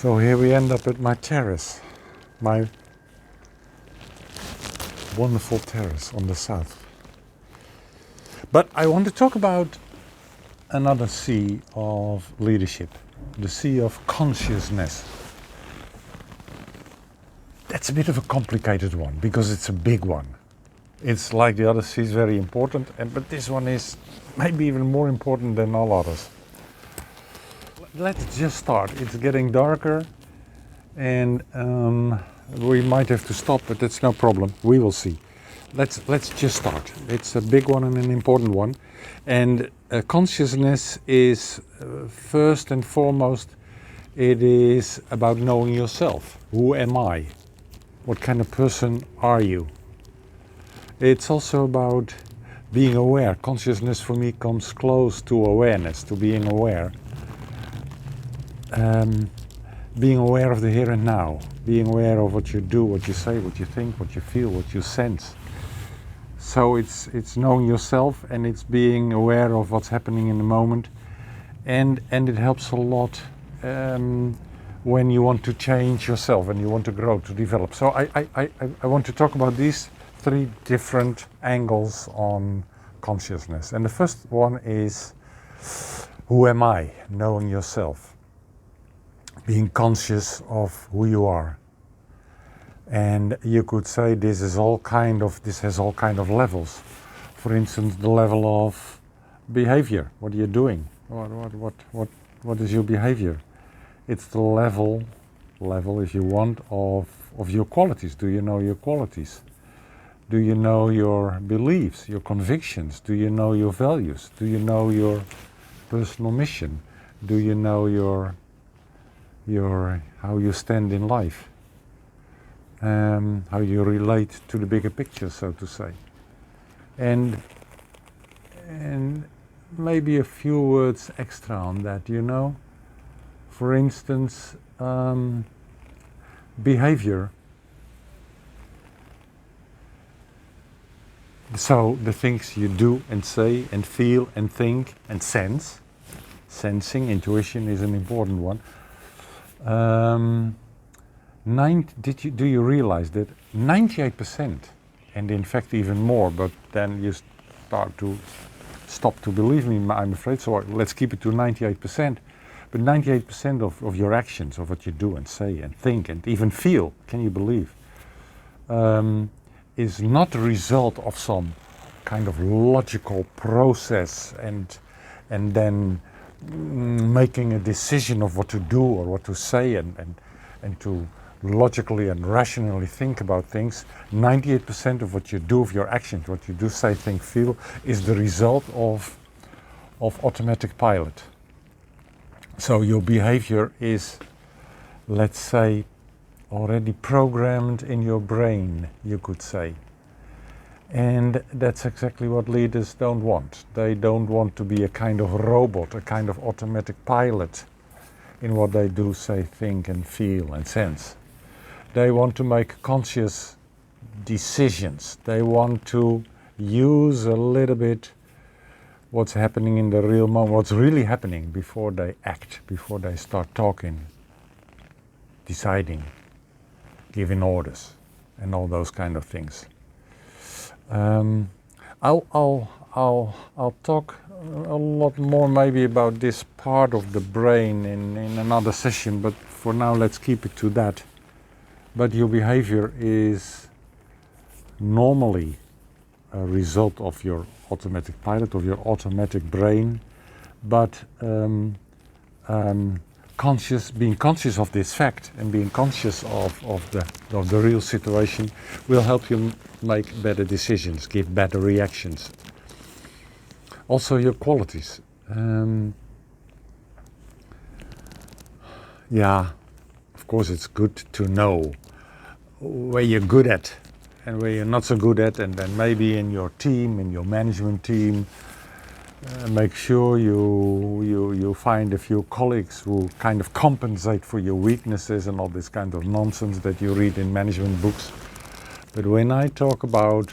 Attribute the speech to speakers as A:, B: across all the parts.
A: So here we end up at my terrace, my wonderful terrace on the south. But I want to talk about another sea of leadership, the sea of consciousness. That's a bit of a complicated one because it's a big one. It's like the other seas, very important, but this one is maybe even more important than all others. Let's just start. It's getting darker and we might have to stop, but that's no problem. We will see. Let's just start. It's a big one and an important one. And consciousness is first and foremost, it is about knowing yourself. Who am I? What kind of person are you? It's also about being aware. Consciousness for me comes close to awareness, to being aware. Being aware of the here and now, being aware of what you do, what you say, what you think, what you feel, what you sense. So it's knowing yourself and it's being aware of what's happening in the moment, and it helps a lot when you want to change yourself and you want to grow, to develop. So I want to talk about these three different angles on consciousness. And the first one is, who am I? Knowing yourself. Being conscious of who you are. And you could say this has all kind of levels. For instance, the level of behavior. What are you doing? What is your behavior? It's the level, if you want, of your qualities. Do you know your qualities? Do you know your beliefs, your convictions? Do you know your values? Do you know your personal mission? Do you know your how you stand in life? How you relate to the bigger picture, so to say. And maybe a few words extra on that, you know. For instance, behavior. So the things you do and say and feel and think and sense. Sensing, intuition is an important one. Do you realize that 98%, and in fact even more, but then you stop to believe me, I'm afraid, so let's keep it to 98%. But 98% of your actions, of what you do and say and think and even feel, can you believe, is not the result of some kind of logical process and then making a decision of what to do or what to say and to logically and rationally think about things. 98% of what you do, of your actions, what you do, say, think, feel, is the result of automatic pilot. So your behavior is, let's say, already programmed in your brain, you could say. And that's exactly what leaders don't want. They don't want to be a kind of robot, a kind of automatic pilot in what they do, say, think and feel and sense. They want to make conscious decisions. They want to use a little bit what's happening in the real moment, what's really happening before they act, before they start talking, deciding, giving orders, and all those kind of things. I'll talk a lot more maybe about this part of the brain in another session, but for now let's keep it to that. But your behavior is normally a result of your automatic pilot, of your automatic brain, but being conscious of this fact and being conscious of the real situation will help you make better decisions, give better reactions. Also your qualities. Of course it's good to know where you're good at and where you're not so good at, and then maybe in your team, in your management team, make sure you find a few colleagues who kind of compensate for your weaknesses and all this kind of nonsense that you read in management books. But when I talk about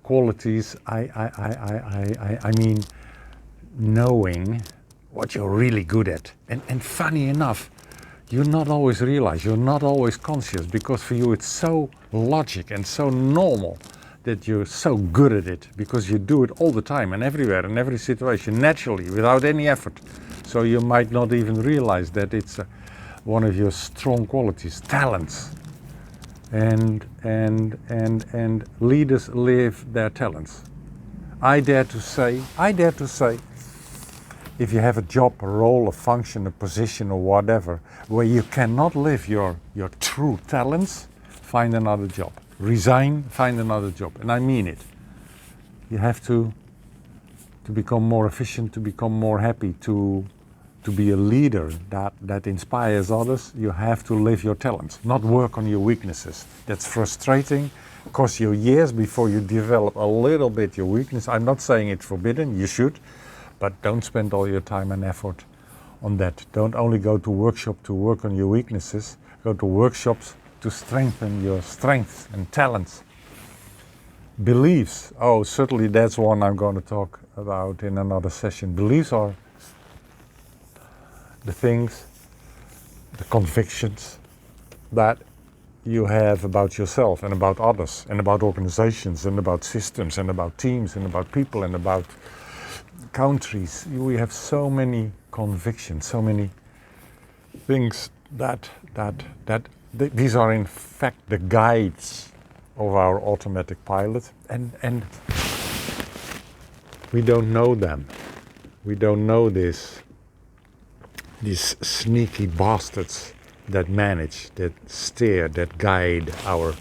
A: qualities, I mean knowing what you're really good at. And funny enough, you not always realize, you're not always conscious, because for you it's so logic and so normal that you're so good at it, because you do it all the time and everywhere, in every situation, naturally, without any effort. So you might not even realize that it's one of your strong qualities, talents. And leaders live their talents. I dare to say, if you have a job, a role, a function, a position or whatever, where you cannot live your true talents, find another job. Resign, find another job. And I mean it. You have to become more efficient, to become more happy, to be a leader that inspires others. You have to live your talents, not work on your weaknesses. That's frustrating. Costs you years before you develop a little bit your weakness. I'm not saying it's forbidden, you should, but don't spend all your time and effort on that. Don't only go to workshop to work on your weaknesses, go to workshops to strengthen your strengths and talents. Beliefs, oh certainly that's one I'm going to talk about in another session. Beliefs are the things, the convictions that you have about yourself and about others and about organizations and about systems and about teams and about people and about countries. We have so many convictions, so many things that these are in fact the guides of our automatic pilot, and we don't know them. We don't know these sneaky bastards that manage, that steer, that guide our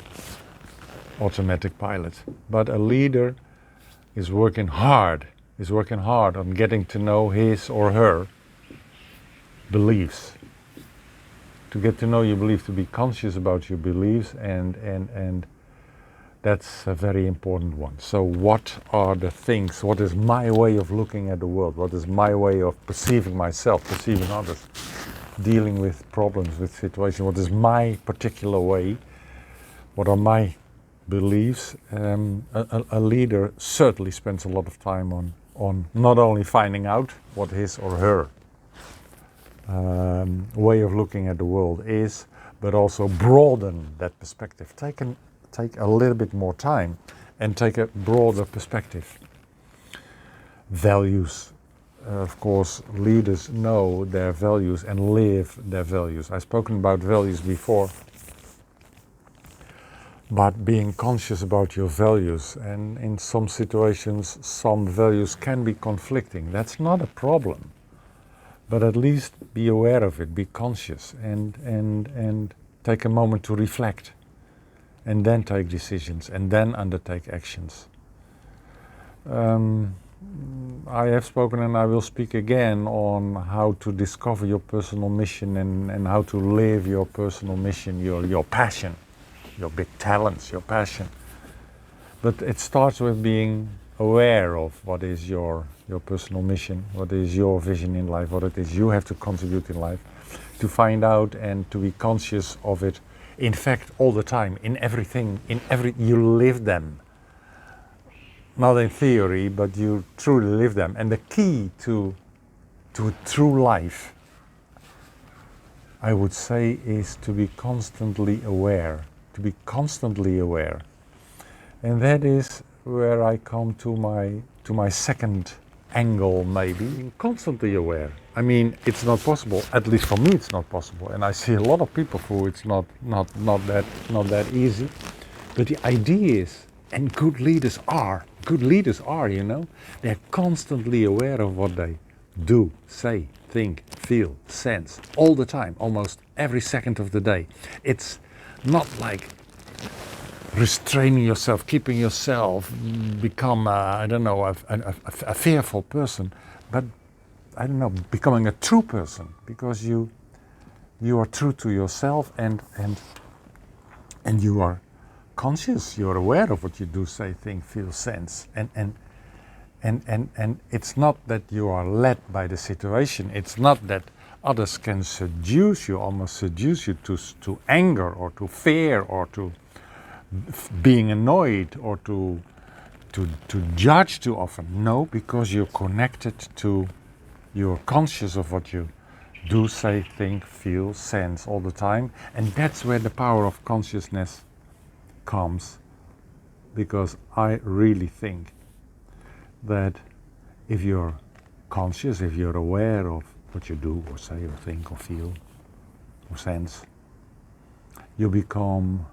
A: automatic pilot. But a leader is working hard on getting to know his or her beliefs. To get to know your beliefs, to be conscious about your beliefs, and that's a very important one. So what are the things, what is my way of looking at the world? What is my way of perceiving myself, perceiving others, dealing with problems, with situations? What is my particular way? What are my beliefs? A leader certainly spends a lot of time on not only finding out what his or her way of looking at the world is, but also broaden that perspective. Take a little bit more time and take a broader perspective. Values. Of course, leaders know their values and live their values. I've spoken about values before, but being conscious about your values, and in some situations some values can be conflicting. That's not a problem, but at least be aware of it, be conscious, and take a moment to reflect, and then take decisions, and then undertake actions. I have spoken and I will speak again on how to discover your personal mission and how to live your personal mission, your passion, your big talents, your passion. But it starts with being aware of what is your personal mission, what is your vision in life, what it is you have to contribute in life, to find out and to be conscious of it. In fact, all the time, in everything, you live them. Not in theory, but you truly live them. And the key to a true life, I would say, is to be constantly aware. To be constantly aware. And that is where I come to my second angle, maybe. Being constantly aware. I mean, it's not possible. At least for me, it's not possible. And I see a lot of people who it's not that easy. But the idea is, and good leaders are, you know, they're constantly aware of what they do, say, think, feel, sense, all the time, almost every second of the day. It's not like restraining yourself, keeping yourself, become, a fearful person, but, becoming a true person, because you are true to yourself, and you are conscious, you're aware of what you do, say, think, feel, sense, and it's not that you are led by the situation. It's not that others can seduce you, almost seduce you to anger or to fear or to being annoyed or to judge too often. No, because you're connected to, you're conscious of what you do, say, think, feel, sense all the time. And that's where the power of consciousness comes. Because I really think that if you're conscious, if you're aware of what you do or say or think or feel or sense, you become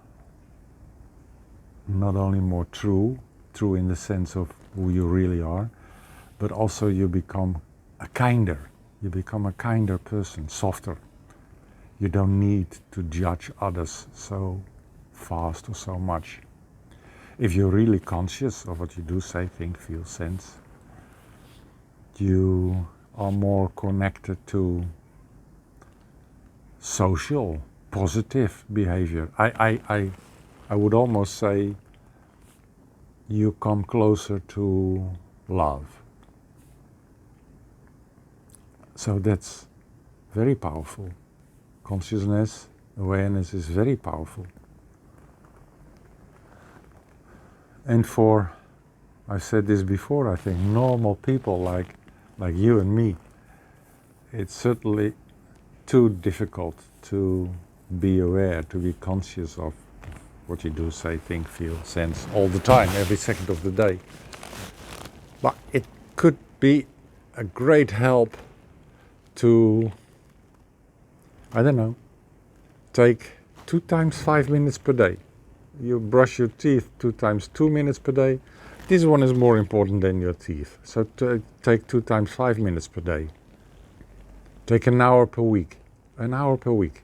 A: not only more true in the sense of who you really are, but also you become a kinder person, softer. You don't need to judge others so fast or so much. If you're really conscious of what you do, say, think, feel, sense, you are more connected to social, positive behavior. I would almost say you come closer to love. So that's very powerful. Consciousness, awareness is very powerful. And for, I've said this before, I think normal people like you and me, it's certainly too difficult to be aware, to be conscious of what you do, say, think, feel, sense all the time, every second of the day. But it could be a great help to, I don't know, take 2 times 5 minutes per day. You brush your teeth 2 times 2 minutes per day. This one is more important than your teeth. So take 2 times 5 minutes per day. Take an hour per week. An hour per week.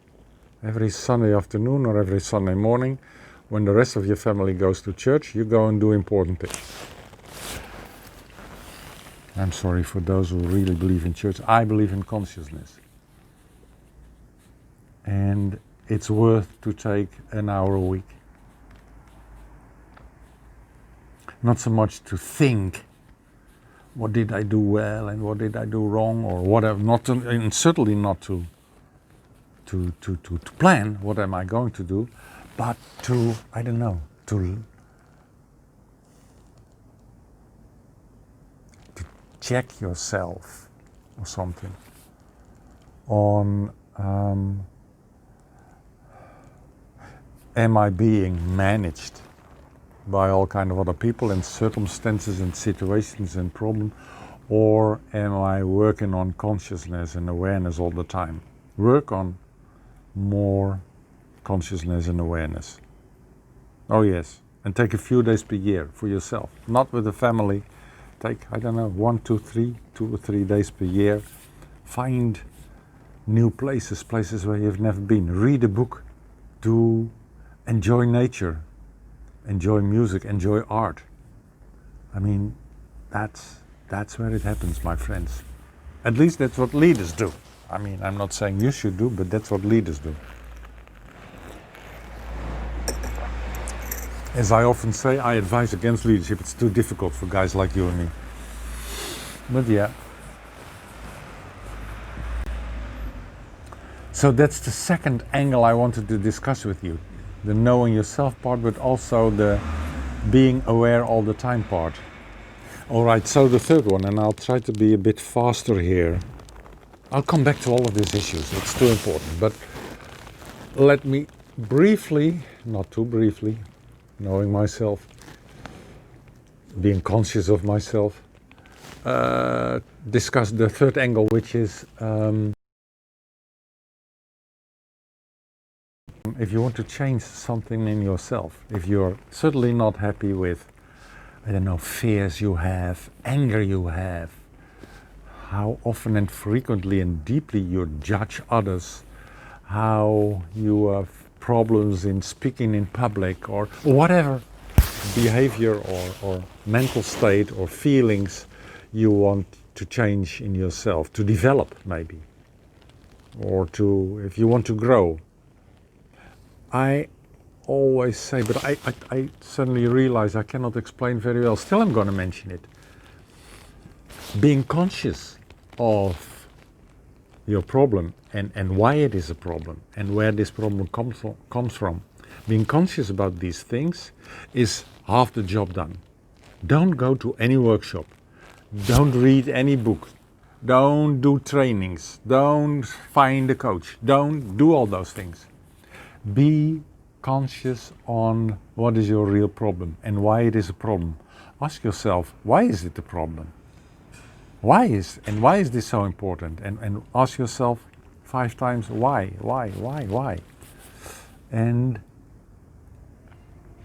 A: Every Sunday afternoon or every Sunday morning, when the rest of your family goes to church, you go and do important things. I'm sorry for those who really believe in church. I believe in consciousness. And it's worth to take an hour a week. Not so much to think, what did I do well and what did I do wrong or whatever. Not to, and certainly not to plan what am I going to do, but to, I don't know, to check yourself or something on am I being managed by all kind of other people and circumstances and situations and problems, or am I working on consciousness and awareness all the time? Work on more consciousness and awareness. Oh yes, and take a few days per year for yourself, not with the family. Take, I don't know, 2 or 3 days per year. Find new places where you've never been. Read a book. Enjoy nature. Enjoy music, enjoy art. I mean, that's where it happens, my friends. At least that's what leaders do. I mean, I'm not saying you should do, but that's what leaders do. As I often say, I advise against leadership. It's too difficult for guys like you and me. But yeah. So that's the second angle I wanted to discuss with you. The knowing yourself part, but also the being aware all the time part. Alright, so the third one, and I'll try to be a bit faster here. I'll come back to all of these issues, it's too important, but let me briefly, not too briefly, knowing myself, being conscious of myself, discuss the third angle, which is if you want to change something in yourself, if you're certainly not happy with, I don't know, fears you have, anger you have, how often and frequently and deeply you judge others, how you have problems in speaking in public or whatever behavior or mental state or feelings you want to change in yourself, to develop maybe, or to, if you want to grow. I always say, but I suddenly realize I cannot explain very well. Still, I'm going to mention it. Being conscious of your problem and why it is a problem and where this problem comes from. Being conscious about these things is half the job done. Don't go to any workshop. Don't read any book. Don't do trainings. Don't find a coach. Don't do all those things. Be conscious on what is your real problem and why it is a problem. Ask yourself, why is it a problem? Why is this so important? And ask yourself 5 times why? And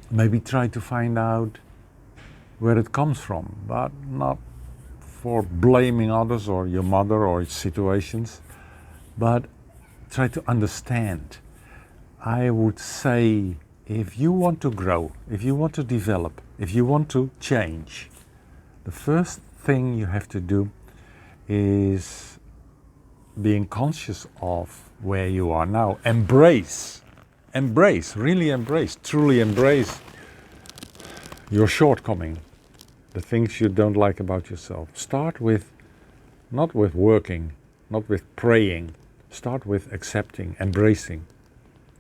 A: maybe try to find out where it comes from, but not for blaming others or your mother or situations, but try to understand. I would say, if you want to grow, if you want to develop, if you want to change, the first thing you have to do is being conscious of where you are now. Embrace, really embrace, truly embrace your shortcoming, the things you don't like about yourself. Start with, not with working, not with praying, start with accepting, embracing.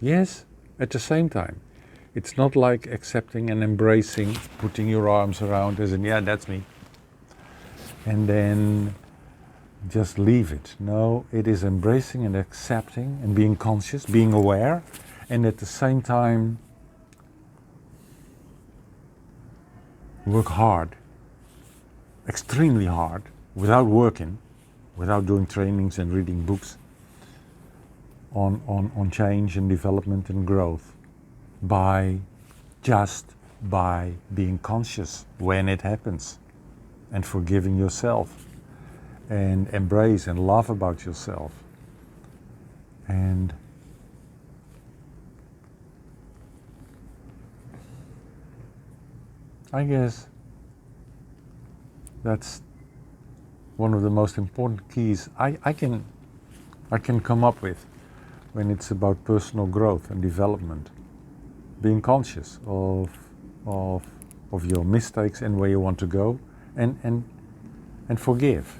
A: Yes, at the same time. It's not like accepting and embracing, putting your arms around as in, yeah, that's me. And then just leave it. No, it is embracing and accepting and being conscious, being aware, and at the same time work hard, extremely hard, without working, without doing trainings and reading books on change and development and growth, by being conscious when it happens and forgiving yourself and embrace and love about yourself. And I guess that's one of the most important keys I can come up with when it's about personal growth and development. Being conscious of your mistakes and where you want to go, and forgive.